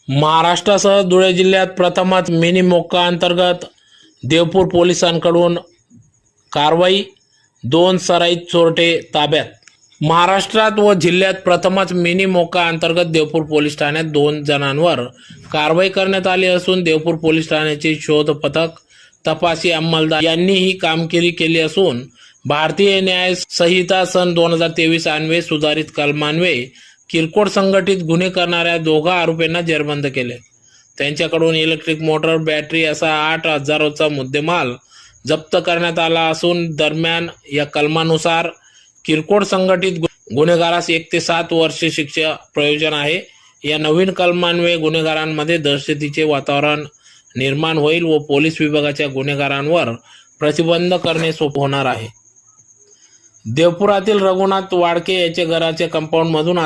महाराष्ट्रासह धुळे जिल्ह्यात प्रथमच मिनी मोक्का अंतर्गत देवपूर पोलिसांकडून कारवाई, 2 सराईत चोरटे ताब्यात। महाराष्ट्रात व जिल्ह्यात प्रथमच मिनी मोक्का अंतर्गत देवपूर पोलीस ठाण्यात 2 जणांवर कारवाई करण्यात आली असून देवपूर पोलीस ठाण्याचे शोध पथक, तपासी अंमलदार यांनी ही कामगिरी केली असून भारतीय न्याय संहिता सन 2023 अन्वये सुधारित कलमान्वये किरकोळ संघटित गुन्हे करणाऱ्या 2 आरोपींना जेरबंद केले। त्यांच्याकडून इलेक्ट्रिक मोटर, बॅटरी असा 8,000चा मुद्देमाल जप्त करण्यात आला असून दरम्यान या कलमानुसार किरकोळ संघटित गुन्हेगारास 1 ते 7 वर्षे शिक्षा प्रयोजन आहे। या नवीन कलमान्वये गुन्हेगारांमध्ये दहशतीचे वातावरण निर्माण होईल व पोलीस विभागाच्या गुन्हेगारांवर प्रतिबंध करणे सोपे होणार आहे। देवपुरातील रघुनाथ वाडके याच्या घराच्या कंपाऊंड मधून